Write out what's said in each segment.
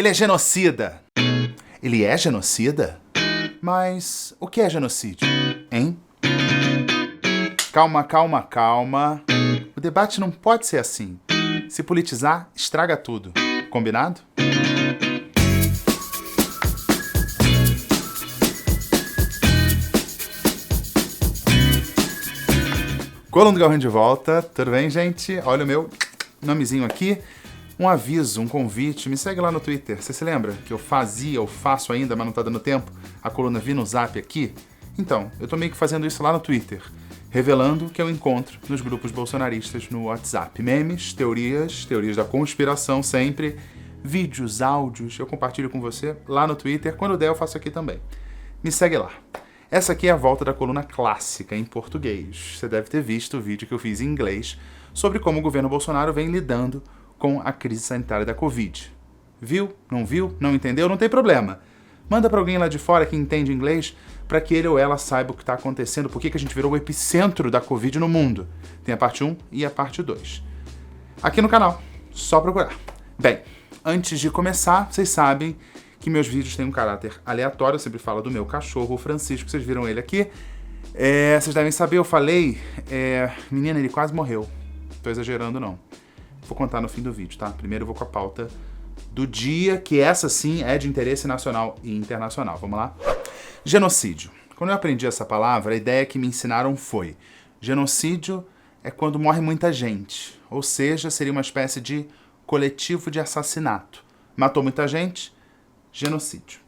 Ele é genocida. Ele é genocida? Mas o que é genocídio, hein? Calma, calma, calma. O debate não pode ser assim. Se politizar, estraga tudo. Combinado? Coluna do Galvão de volta. Tudo bem, gente? Olha o meu nomezinho aqui. Um aviso, um convite. Me segue lá no Twitter. Você se lembra que eu faço ainda, mas não tá dando tempo? A coluna vi no Zap aqui? Então, eu tô meio que fazendo isso lá no Twitter, revelando o que eu encontro nos grupos bolsonaristas no WhatsApp. Memes, teorias da conspiração sempre, vídeos, áudios, eu compartilho com você lá no Twitter. Quando der, eu faço aqui também. Me segue lá. Essa aqui é a volta da coluna clássica em português. Você deve ter visto o vídeo que eu fiz em inglês sobre como o governo Bolsonaro vem lidando com a crise sanitária da Covid. Viu? Não entendeu? Não tem problema. Manda para alguém lá de fora que entende inglês para que ele ou ela saiba o que está acontecendo, por que a gente virou o epicentro da Covid no mundo. Tem a parte 1 e a parte 2. Aqui no canal, só procurar. Bem, antes de começar, vocês sabem que meus vídeos têm um caráter aleatório, eu sempre falo do meu cachorro, o Francisco, vocês viram ele aqui. Vocês devem saber, eu falei, menina, ele quase morreu. Tô exagerando não. Vou contar no fim do vídeo, tá? Primeiro eu vou com a pauta do dia, que essa sim é de interesse nacional e internacional. Vamos lá? Genocídio. Quando eu aprendi essa palavra, a ideia que me ensinaram foi: genocídio é quando morre muita gente, ou seja, seria uma espécie de coletivo de assassinato. Matou muita gente, genocídio.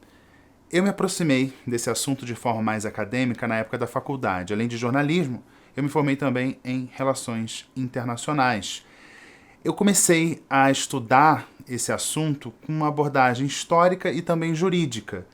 Eu me aproximei desse assunto de forma mais acadêmica na época da faculdade. Além de jornalismo, eu me formei também em relações internacionais. Eu comecei a estudar esse assunto com uma abordagem histórica e também jurídica.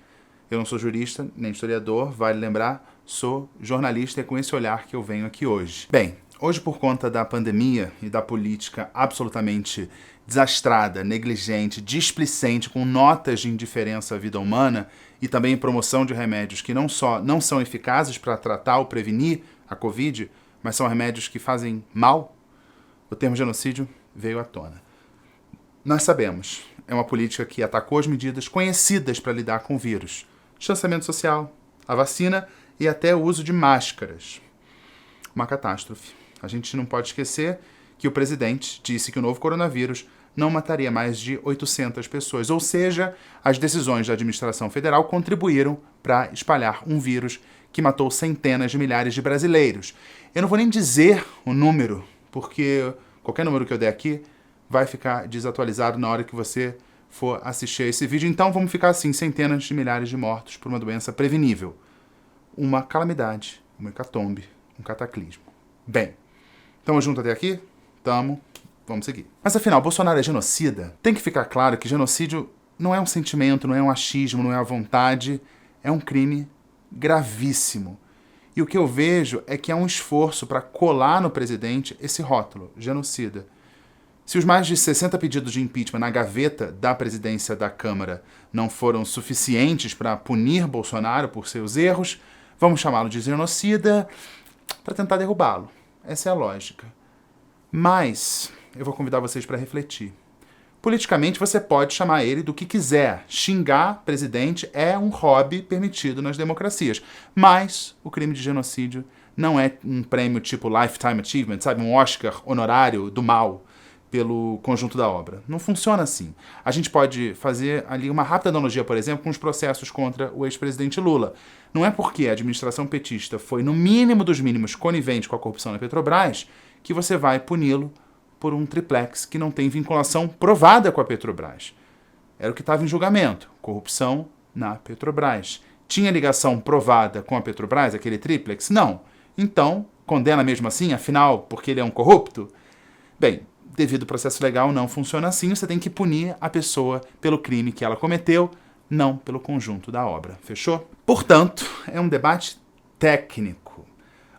Eu não sou jurista nem historiador, vale lembrar, sou jornalista e é com esse olhar que eu venho aqui hoje. Bem, hoje por conta da pandemia e da política absolutamente desastrada, negligente, displicente, com notas de indiferença à vida humana e também promoção de remédios que não só não são eficazes para tratar ou prevenir a Covid, mas são remédios que fazem mal, o termo genocídio veio à tona. Nós sabemos, é uma política que atacou as medidas conhecidas para lidar com o vírus. Distanciamento social, a vacina e até o uso de máscaras. Uma catástrofe. A gente não pode esquecer que o presidente disse que o novo coronavírus não mataria mais de 800 pessoas. Ou seja, as decisões da administração federal contribuíram para espalhar um vírus que matou centenas de milhares de brasileiros. Eu não vou nem dizer o número, porque qualquer número que eu der aqui vai ficar desatualizado na hora que você for assistir a esse vídeo. Então vamos ficar assim, centenas de milhares de mortos por uma doença prevenível. Uma calamidade, uma hecatombe, um cataclismo. Bem, estamos juntos até aqui? Tamo. Vamos seguir. Mas afinal, Bolsonaro é genocida? Tem que ficar claro que genocídio não é um sentimento, não é um achismo, não é a vontade, é um crime gravíssimo. E o que eu vejo é que é um esforço para colar no presidente esse rótulo, genocida. Se os mais de 60 pedidos de impeachment na gaveta da presidência da Câmara não foram suficientes para punir Bolsonaro por seus erros, vamos chamá-lo de genocida para tentar derrubá-lo. Essa é a lógica. Mas eu vou convidar vocês para refletir. Politicamente, você pode chamar ele do que quiser. Xingar presidente é um hobby permitido nas democracias. Mas o crime de genocídio não é um prêmio tipo Lifetime Achievement, sabe? Um Oscar honorário do mal pelo conjunto da obra. Não funciona assim. A gente pode fazer ali uma rápida analogia, por exemplo, com os processos contra o ex-presidente Lula. Não é porque a administração petista foi, no mínimo dos mínimos, conivente com a corrupção na Petrobras, que você vai puni-lo por um triplex que não tem vinculação provada com a Petrobras. Era o que estava em julgamento. Corrupção na Petrobras. Tinha ligação provada com a Petrobras, aquele triplex? Não. Então, condena mesmo assim, afinal, porque ele é um corrupto? Bem, devido ao processo legal, não funciona assim. Você tem que punir a pessoa pelo crime que ela cometeu, não pelo conjunto da obra. Fechou? Portanto, é um debate técnico.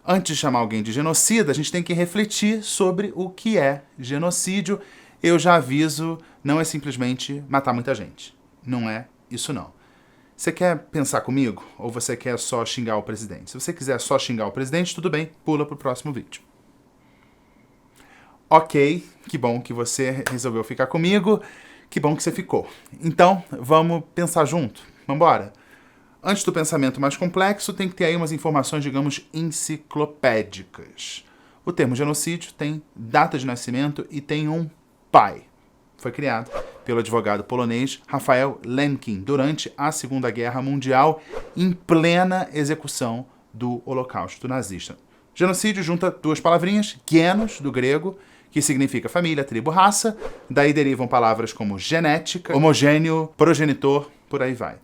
Antes de chamar alguém de genocida, a gente tem que refletir sobre o que é genocídio. Eu já aviso, não é simplesmente matar muita gente. Não é isso não. Você quer pensar comigo ou você quer só xingar o presidente? Se você quiser só xingar o presidente, tudo bem, pula para o próximo vídeo. Ok, que bom que você resolveu ficar comigo. Que bom que você ficou. Então, vamos pensar junto? Vambora? Antes do pensamento mais complexo, tem que ter aí umas informações, digamos, enciclopédicas. O termo genocídio tem data de nascimento e tem um pai. Foi criado pelo advogado polonês Raphael Lemkin durante a Segunda Guerra Mundial, em plena execução do Holocausto nazista. Genocídio junta duas palavrinhas, genos, do grego, que significa família, tribo, raça. Daí derivam palavras como genética, homogêneo, progenitor, por aí vai.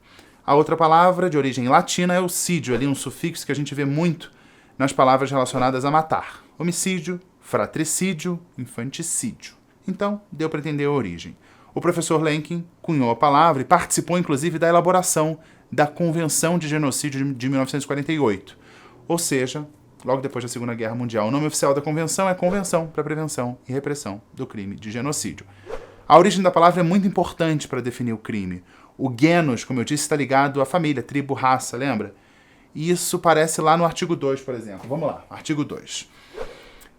A outra palavra, de origem latina, é o sídio, ali um sufixo que a gente vê muito nas palavras relacionadas a matar. Homicídio, fratricídio, infanticídio. Então, deu para entender a origem. O professor Lemkin cunhou a palavra e participou, inclusive, da elaboração da Convenção de Genocídio de 1948. Ou seja, logo depois da Segunda Guerra Mundial. O nome oficial da convenção é Convenção para a Prevenção e Repressão do Crime de Genocídio. A origem da palavra é muito importante para definir o crime. O genos, como eu disse, está ligado à família, tribo, raça, lembra? E isso aparece lá no artigo 2, por exemplo. Vamos lá, artigo 2.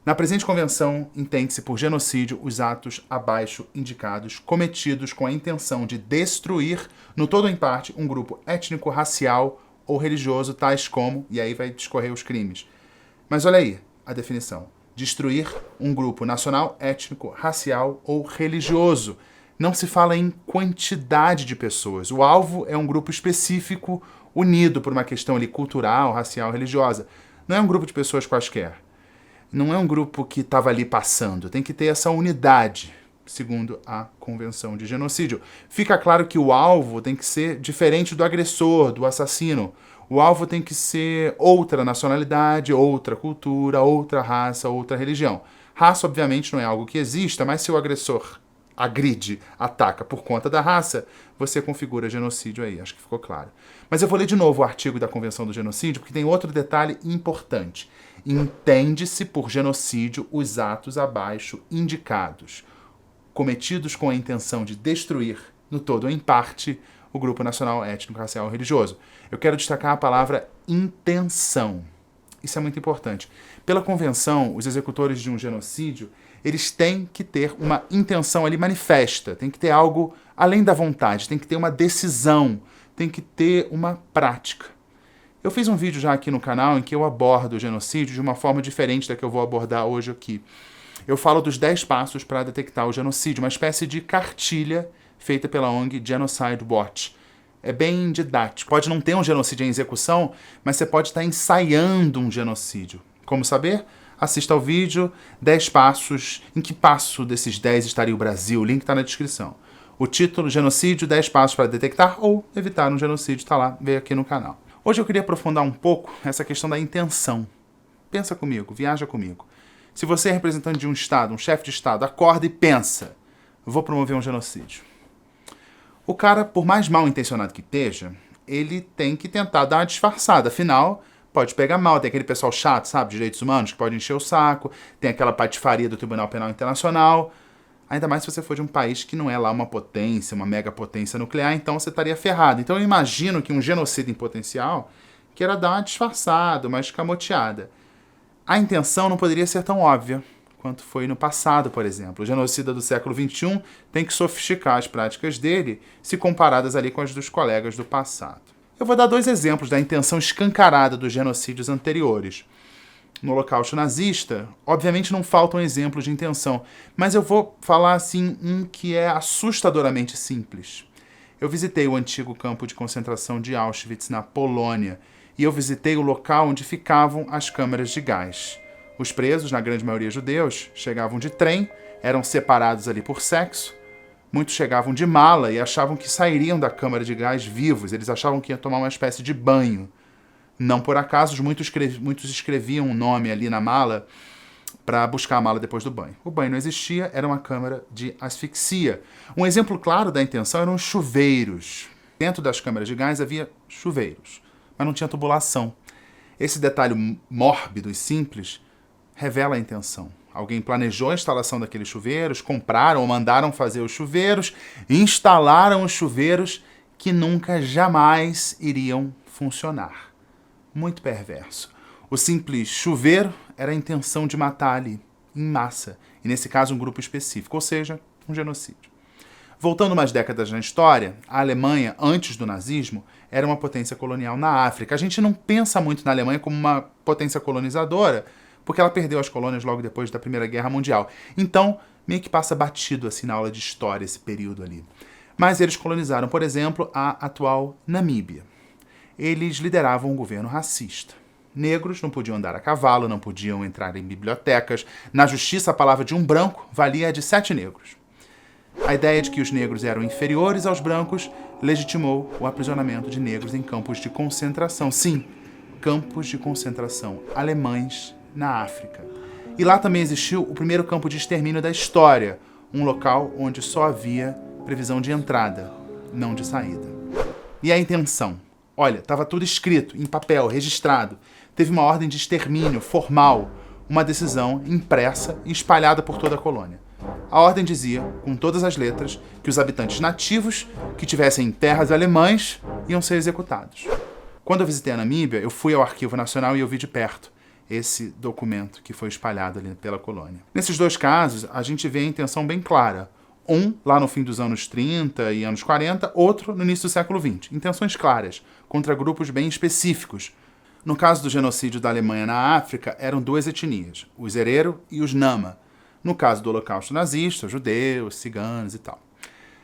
Na presente convenção, entende-se por genocídio os atos abaixo indicados cometidos com a intenção de destruir, no todo ou em parte, um grupo étnico, racial ou religioso, tais como, e aí vai discorrer os crimes. Mas olha aí a definição. Destruir um grupo nacional, étnico, racial ou religioso. Não se fala em quantidade de pessoas. O alvo é um grupo específico, unido por uma questão ali cultural, racial, religiosa. Não é um grupo de pessoas quaisquer. Não é um grupo que estava ali passando. Tem que ter essa unidade, segundo a Convenção de Genocídio. Fica claro que o alvo tem que ser diferente do agressor, do assassino. O alvo tem que ser outra nacionalidade, outra cultura, outra raça, outra religião. Raça, obviamente, não é algo que exista, mas se o agressor agride, ataca por conta da raça, você configura genocídio aí, acho que ficou claro. Mas eu vou ler de novo o artigo da Convenção do Genocídio, porque tem outro detalhe importante. Entende-se por genocídio os atos abaixo indicados, cometidos com a intenção de destruir, no todo ou em parte, o grupo nacional, étnico, racial ou religioso. Eu quero destacar a palavra intenção. Isso é muito importante. Pela Convenção, os executores de um genocídio, eles têm que ter uma intenção ali manifesta, tem que ter algo além da vontade, tem que ter uma decisão, tem que ter uma prática. Eu fiz um vídeo já aqui no canal em que eu abordo o genocídio de uma forma diferente da que eu vou abordar hoje aqui. Eu falo dos 10 passos para detectar o genocídio, uma espécie de cartilha feita pela ONG Genocide Watch. É bem didático. Pode não ter um genocídio em execução, mas você pode estar ensaiando um genocídio. Como saber? Assista ao vídeo 10 passos. Em que passo desses 10 estaria o Brasil? O link está na descrição. O título, Genocídio, 10 passos para detectar ou evitar um genocídio, está lá, veio aqui no canal. Hoje eu queria aprofundar um pouco essa questão da intenção. Pensa comigo, viaja comigo. Se você é representante de um Estado, um chefe de Estado, acorda e pensa, vou promover um genocídio. O cara, por mais mal intencionado que esteja, ele tem que tentar dar uma disfarçada. Afinal, pode pegar mal. Tem aquele pessoal chato, sabe, de direitos humanos, que pode encher o saco. Tem aquela patifaria do Tribunal Penal Internacional. Ainda mais se você for de um país que não é lá uma potência, uma megapotência nuclear, então você estaria ferrado. Então eu imagino que um genocídio em potencial queira dar uma disfarçada, uma escamoteada. A intenção não poderia ser tão óbvia quanto foi no passado, por exemplo. O genocida do século XXI tem que sofisticar as práticas dele se comparadas ali com as dos colegas do passado. Eu vou dar 2 exemplos da intenção escancarada dos genocídios anteriores. No Holocausto nazista, obviamente não faltam exemplos de intenção, mas eu vou falar assim um que é assustadoramente simples. Eu visitei o antigo campo de concentração de Auschwitz, na Polônia, e eu visitei o local onde ficavam as câmaras de gás. Os presos, na grande maioria judeus, chegavam de trem, eram separados ali por sexo. Muitos chegavam de mala e achavam que sairiam da câmara de gás vivos. Eles achavam que ia tomar uma espécie de banho. Não por acaso, muitos escreviam um nome ali na mala para buscar a mala depois do banho. O banho não existia, era uma câmara de asfixia. Um exemplo claro da intenção eram os chuveiros. Dentro das câmaras de gás havia chuveiros, mas não tinha tubulação. Esse detalhe mórbido e simples revela a intenção. Alguém planejou a instalação daqueles chuveiros, compraram ou mandaram fazer os chuveiros, instalaram os chuveiros que nunca, jamais iriam funcionar. Muito perverso. O simples chuveiro era a intenção de matar ali, em massa, e nesse caso um grupo específico, ou seja, um genocídio. Voltando umas décadas na história, a Alemanha, antes do nazismo, era uma potência colonial na África. A gente não pensa muito na Alemanha como uma potência colonizadora, porque ela perdeu as colônias logo depois da Primeira Guerra Mundial. Então, meio que passa batido assim na aula de história esse período ali. Mas eles colonizaram, por exemplo, a atual Namíbia. Eles lideravam um governo racista. Negros não podiam andar a cavalo, não podiam entrar em bibliotecas. Na justiça, a palavra de um branco valia a de 7 negros. A ideia de que os negros eram inferiores aos brancos legitimou o aprisionamento de negros em campos de concentração. Sim, campos de concentração alemães na África. E lá também existiu o primeiro campo de extermínio da história, um local onde só havia previsão de entrada, não de saída. E a intenção? Olha, estava tudo escrito, em papel, registrado. Teve uma ordem de extermínio formal, uma decisão impressa e espalhada por toda a colônia. A ordem dizia, com todas as letras, que os habitantes nativos que tivessem terras alemãs iam ser executados. Quando eu visitei a Namíbia, eu fui ao Arquivo Nacional e eu vi de perto esse documento que foi espalhado ali pela colônia. Nesses dois casos, a gente vê a intenção bem clara. Um lá no fim dos anos 30 e anos 40, outro no início do século XX. Intenções claras, contra grupos bem específicos. No caso do genocídio da Alemanha na África, eram duas etnias, os Herero e os Nama. No caso do Holocausto nazista, judeus, ciganos e tal.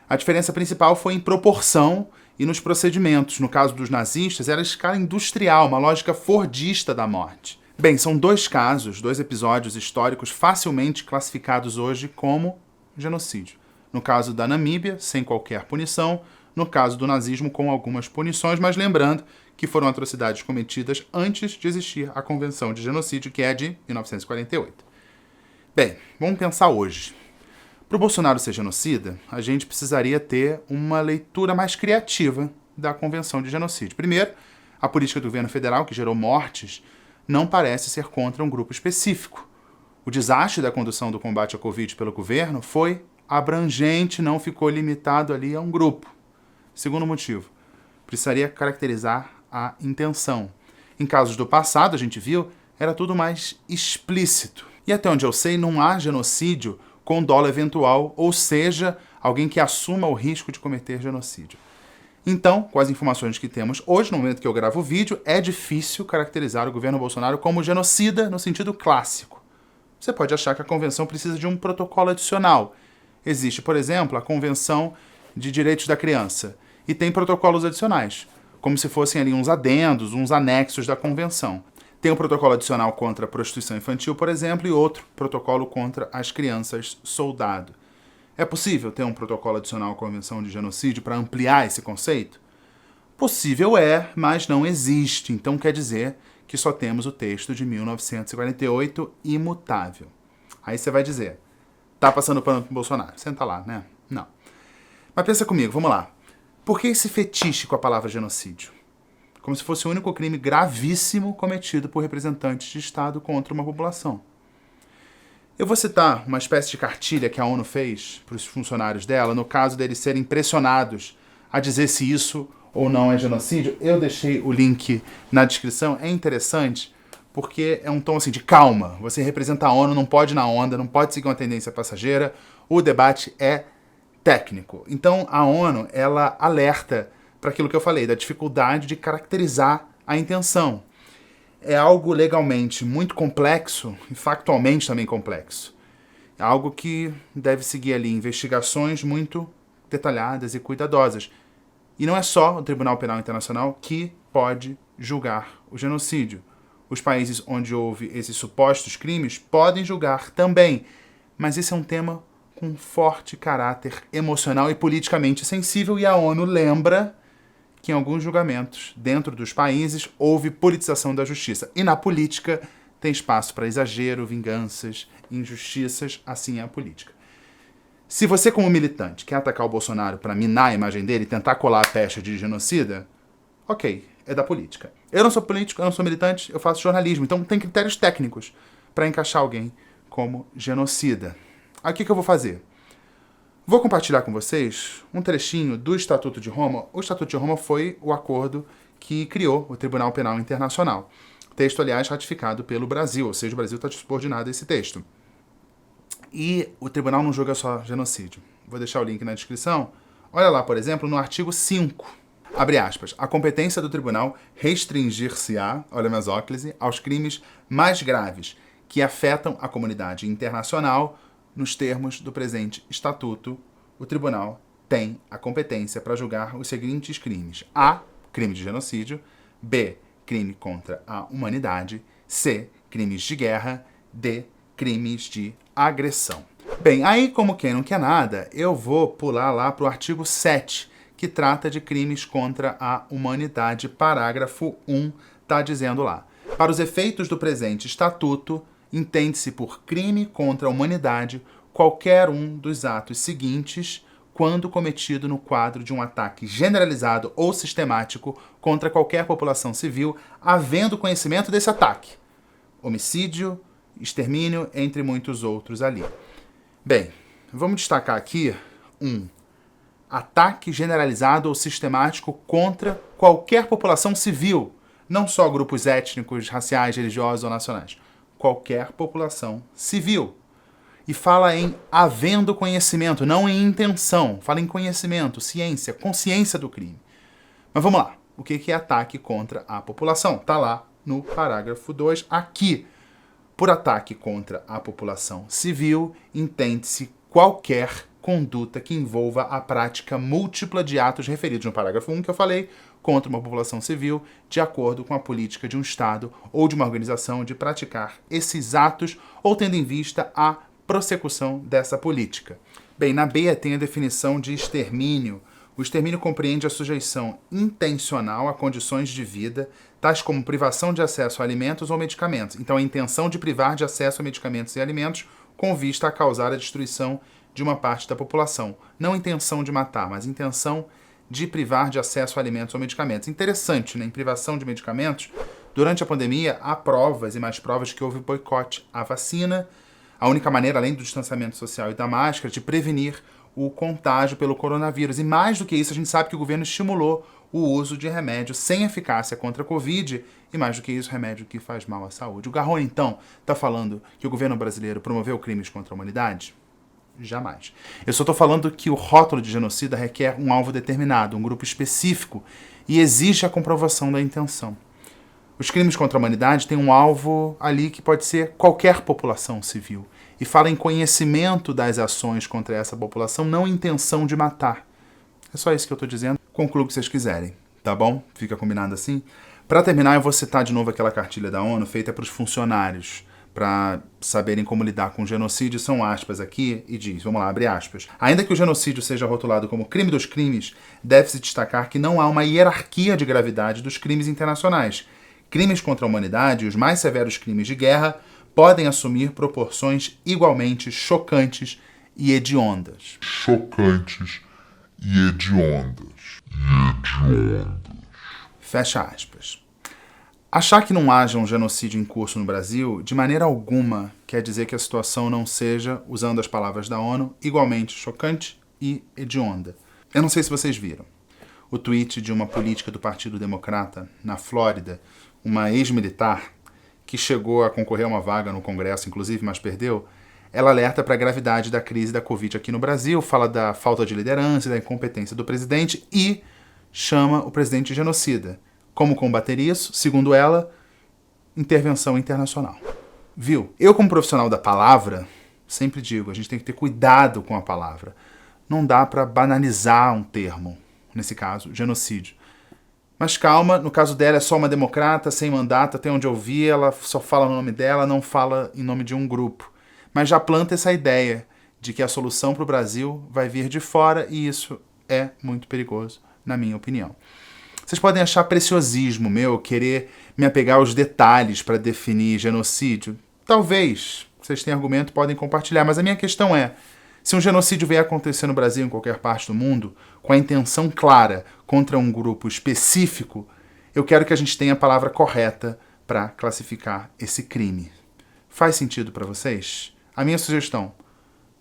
A diferença principal foi em proporção e nos procedimentos. No caso dos nazistas, era a escala industrial, uma lógica fordista da morte. Bem, são dois casos, dois episódios históricos facilmente classificados hoje como genocídio. No caso da Namíbia, sem qualquer punição. No caso do nazismo, com algumas punições, mas lembrando que foram atrocidades cometidas antes de existir a Convenção de Genocídio, que é de 1948. Bem, vamos pensar hoje. Para o Bolsonaro ser genocida, a gente precisaria ter uma leitura mais criativa da Convenção de Genocídio. Primeiro, a política do governo federal, que gerou mortes, não parece ser contra um grupo específico. O desastre da condução do combate à Covid pelo governo foi abrangente, não ficou limitado ali a um grupo. Segundo motivo, precisaria caracterizar a intenção. Em casos do passado, a gente viu, era tudo mais explícito. E até onde eu sei, não há genocídio com dolo eventual, ou seja, alguém que assuma o risco de cometer genocídio. Então, com as informações que temos hoje, no momento que eu gravo o vídeo, é difícil caracterizar o governo Bolsonaro como genocida no sentido clássico. Você pode achar que a convenção precisa de um protocolo adicional. Existe, por exemplo, a Convenção de Direitos da Criança, e tem protocolos adicionais, como se fossem ali uns adendos, uns anexos da convenção. Tem um protocolo adicional contra a prostituição infantil, por exemplo, e outro protocolo contra as crianças soldado. É possível ter um protocolo adicional à Convenção de Genocídio para ampliar esse conceito? Possível é, mas não existe. Então quer dizer que só temos o texto de 1948 imutável. Aí você vai dizer, tá passando pano pro Bolsonaro. Senta lá, né? Não. Mas pensa comigo, vamos lá. Por que esse fetiche com a palavra genocídio? Como se fosse o único crime gravíssimo cometido por representantes de Estado contra uma população. Eu vou citar uma espécie de cartilha que a ONU fez para os funcionários dela, no caso deles serem pressionados a dizer se isso ou não é genocídio. Eu deixei o link na descrição, é interessante, porque é um tom assim de calma. Você representa a ONU, não pode ir na onda, não pode seguir uma tendência passageira, o debate é técnico. Então a ONU, ela alerta para aquilo que eu falei, da dificuldade de caracterizar a intenção. É algo legalmente muito complexo e factualmente também complexo. É algo que deve seguir ali investigações muito detalhadas e cuidadosas. E não é só o Tribunal Penal Internacional que pode julgar o genocídio. Os países onde houve esses supostos crimes podem julgar também. Mas esse é um tema com forte caráter emocional e politicamente sensível, e a ONU lembra que em alguns julgamentos, dentro dos países, houve politização da justiça. E na política tem espaço para exagero, vinganças, injustiças, assim é a política. Se você, como militante, quer atacar o Bolsonaro para minar a imagem dele e tentar colar a pecha de genocida, ok, é da política. Eu não sou político, eu não sou militante, eu faço jornalismo, então tem critérios técnicos para encaixar alguém como genocida. Aí o que eu vou fazer? Vou compartilhar com vocês um trechinho do Estatuto de Roma. O Estatuto de Roma foi o acordo que criou o Tribunal Penal Internacional. Texto, aliás, ratificado pelo Brasil, ou seja, o Brasil está subordinado a esse texto. E o tribunal não julga só genocídio. Vou deixar o link na descrição. Olha lá, por exemplo, no artigo 5. Abre aspas. A competência do tribunal restringir-se-á, olha a mesóclise, aos crimes mais graves que afetam a comunidade internacional nos termos do presente estatuto. O tribunal tem a competência para julgar os seguintes crimes. A. Crime de genocídio. B. Crime contra a humanidade. C. Crimes de guerra. D. Crimes de agressão. Bem, aí como quem não quer nada, eu vou pular lá para o artigo 7, que trata de crimes contra a humanidade. Parágrafo 1 está dizendo lá. Para os efeitos do presente estatuto, entende-se por crime contra a humanidade qualquer um dos atos seguintes, quando cometido no quadro de um ataque generalizado ou sistemático contra qualquer população civil, havendo conhecimento desse ataque. Homicídio, extermínio, entre muitos outros ali. Bem, vamos destacar aqui ataque generalizado ou sistemático contra qualquer população civil, não só grupos étnicos, raciais, religiosos ou nacionais. Qualquer população civil. E fala em havendo conhecimento, não em intenção. Fala em conhecimento, ciência, consciência do crime. Mas vamos lá. O que é ataque contra a população? Está lá no parágrafo 2, aqui. Por ataque contra a população civil, entende-se qualquer conduta que envolva a prática múltipla de atos referidos no parágrafo 1 que eu falei, contra uma população civil, de acordo com a política de um Estado ou de uma organização de praticar esses atos ou tendo em vista a prossecução dessa política. Bem, na B tem a definição de extermínio. O extermínio compreende a sujeição intencional a condições de vida, tais como privação de acesso a alimentos ou medicamentos. Então, a intenção de privar de acesso a medicamentos e alimentos com vista a causar a destruição de uma parte da população. Não intenção de matar, mas intenção de privar de acesso a alimentos ou medicamentos. Interessante, né? Em privação de medicamentos, durante a pandemia, há provas e mais provas de que houve boicote à vacina. A única maneira, além do distanciamento social e da máscara, de prevenir o contágio pelo coronavírus. E mais do que isso, a gente sabe que o governo estimulou o uso de remédio sem eficácia contra a Covid e, mais do que isso, remédio que faz mal à saúde. O Garrone, então, está falando que o governo brasileiro promoveu crimes contra a humanidade? Jamais. Eu só estou falando que o rótulo de genocida requer um alvo determinado, um grupo específico, e exige a comprovação da intenção. Os crimes contra a humanidade têm um alvo ali que pode ser qualquer população civil. E fala em conhecimento das ações contra essa população, não intenção de matar. É só isso que eu estou dizendo. Concluo o que vocês quiserem, tá bom? Fica combinado assim? Para terminar, eu vou citar de novo aquela cartilha da ONU feita para os funcionários, para saberem como lidar com o genocídio. São aspas aqui e diz, vamos lá, abre aspas. Ainda que o genocídio seja rotulado como crime dos crimes, deve-se destacar que não há uma hierarquia de gravidade dos crimes internacionais. Crimes contra a humanidade e os mais severos crimes de guerra podem assumir proporções igualmente chocantes e hediondas. Fecha aspas. Achar que não haja um genocídio em curso no Brasil, de maneira alguma, quer dizer que a situação não seja, usando as palavras da ONU, igualmente chocante e hedionda. Eu não sei se vocês viram o tweet de uma política do Partido Democrata na Flórida, uma ex-militar, que chegou a concorrer a uma vaga no Congresso, inclusive, mas perdeu. Ela alerta para a gravidade da crise da Covid aqui no Brasil, fala da falta de liderança e da incompetência do presidente e chama o presidente de genocida. Como combater isso? Segundo ela, intervenção internacional. Viu? Eu, como profissional da palavra, sempre digo, a gente tem que ter cuidado com a palavra. Não dá para banalizar um termo, nesse caso, genocídio. Mas calma, no caso dela é só uma democrata, sem mandato, até onde eu vi, ela só fala no nome dela, não fala em nome de um grupo. Mas já planta essa ideia de que a solução para o Brasil vai vir de fora e isso é muito perigoso, na minha opinião. Vocês podem achar preciosismo meu querer me apegar aos detalhes para definir genocídio. Talvez, vocês têm argumento, podem compartilhar, mas a minha questão é, se um genocídio vier acontecer no Brasil, em qualquer parte do mundo, com a intenção clara contra um grupo específico, eu quero que a gente tenha a palavra correta para classificar esse crime. Faz sentido para vocês? A minha sugestão,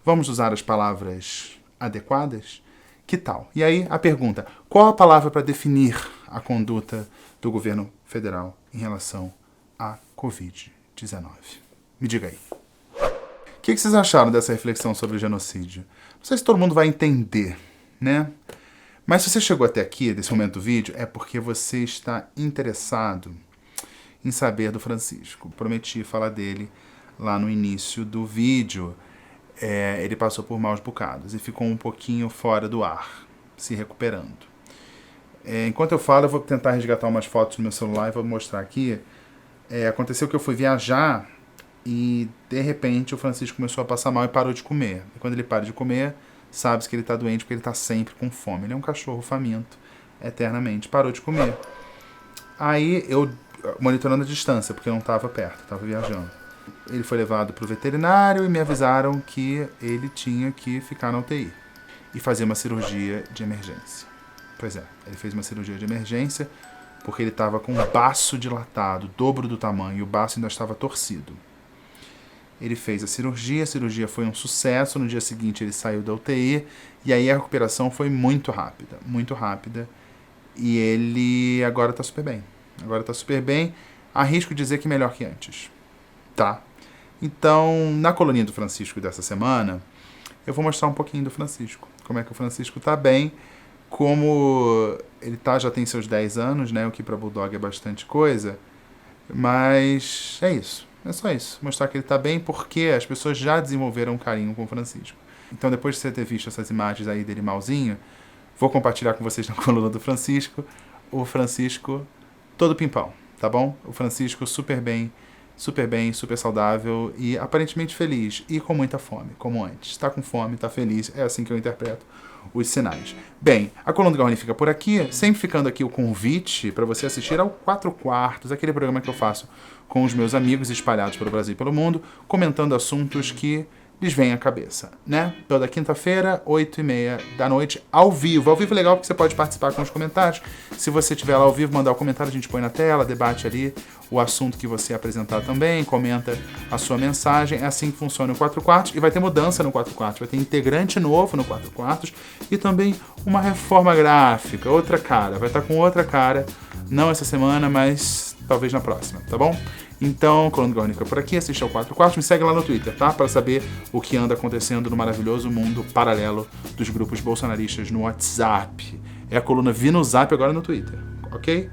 vamos usar as palavras adequadas? Que tal? E aí a pergunta, qual a palavra para definir a conduta do governo federal em relação à Covid-19? Me diga aí. que vocês acharam dessa reflexão sobre o genocídio? Não sei se todo mundo vai entender, né? Mas se você chegou até aqui, desse momento do vídeo, é porque você está interessado em saber do Francisco. Prometi falar dele lá no início do vídeo. Ele passou por maus bocados e ficou um pouquinho fora do ar, se recuperando. Enquanto eu falo, eu vou tentar resgatar umas fotos no meu celular e vou mostrar aqui. Aconteceu que eu fui viajar e, de repente, o Francisco começou a passar mal e parou de comer. E quando ele para de comer, sabe-se que ele está doente porque ele está sempre com fome. Ele é um cachorro faminto, eternamente. Parou de comer. Aí eu, monitorando a distância, porque eu não estava perto, estava viajando. Ele foi levado para o veterinário e me avisaram que ele tinha que ficar na UTI e fazer uma cirurgia de emergência. Pois é, ele fez uma cirurgia de emergência porque ele estava com o baço dilatado, o dobro do tamanho, e o baço ainda estava torcido. Ele fez a cirurgia foi um sucesso, no dia seguinte ele saiu da UTI, e aí a recuperação foi muito rápida, e ele agora está super bem, arrisco dizer que melhor que antes, tá? Então, na coluninha do Francisco dessa semana, eu vou mostrar um pouquinho do Francisco, como é que o Francisco está bem, como ele já tem seus 10 anos, né, o que para Bulldog é bastante coisa, mas é isso. É só isso, mostrar que ele está bem porque as pessoas já desenvolveram um carinho com o Francisco. Então, depois de você ter visto essas imagens aí dele malzinho, vou compartilhar com vocês na coluna do Francisco, o Francisco todo pimpão, tá bom? O Francisco super bem, super saudável e aparentemente feliz e com muita fome, como antes. Está com fome, está feliz, é assim que eu interpreto os sinais. Bem, a Coluna do Garrone fica por aqui, sempre ficando aqui o convite para você assistir ao 4 Quartos, aquele programa que eu faço com os meus amigos espalhados pelo Brasil e pelo mundo, comentando assuntos que lhes vêm à cabeça, né? Toda quinta-feira, 8h30 da noite, ao vivo. Ao vivo é legal porque você pode participar com os comentários. Se você estiver lá ao vivo, mandar o comentário, a gente põe na tela, debate ali o assunto que você apresentar também, comenta a sua mensagem. É assim que funciona o 4 Quartos. E vai ter mudança no 4 Quartos, vai ter integrante novo no 4 Quartos e também uma reforma gráfica, outra cara. Vai estar com outra cara, não essa semana, mas talvez na próxima, tá bom? Então, Coluna do Garrone fica por aqui, assiste ao 4 Quartos, me segue lá no Twitter, tá? Para saber o que anda acontecendo no maravilhoso mundo paralelo dos grupos bolsonaristas no WhatsApp. É a coluna Vi no Zap agora no Twitter, ok?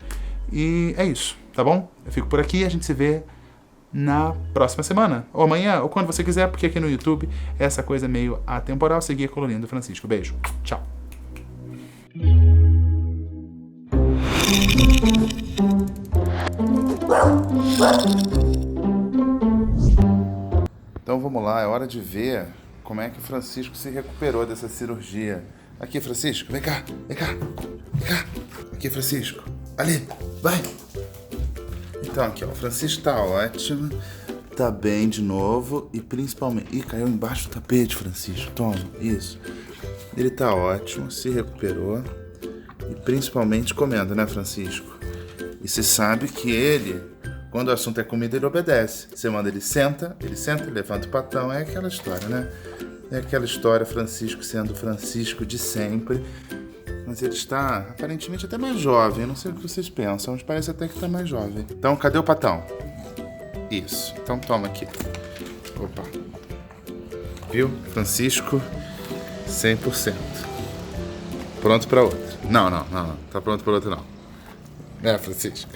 E é isso, tá bom? Eu fico por aqui, a gente se vê na próxima semana, ou amanhã, ou quando você quiser, porque aqui no YouTube é essa coisa meio atemporal. Seguir a coluninha do Francisco. Beijo, tchau. Então vamos lá, é hora de ver como é que o Francisco se recuperou dessa cirurgia. Aqui, Francisco, vem cá. Aqui, Francisco, ali, vai. Então aqui, ó, o Francisco tá ótimo, tá bem de novo e principalmente... Ih, caiu embaixo do tapete, Francisco, toma, isso. Ele tá ótimo, se recuperou e principalmente comendo, né, Francisco? E você sabe que ele, quando o assunto é comida, ele obedece. Você manda, ele senta, levanta o patão. É aquela história, né? É aquela história, Francisco sendo Francisco de sempre. Mas ele está, aparentemente, até mais jovem. Eu não sei o que vocês pensam, mas parece até que está mais jovem. Então, cadê o patão? Isso. Então, toma aqui. Opa. Viu? Francisco, 100%. Pronto para outro. Não. Tá pronto para outro, não. É, Francisco.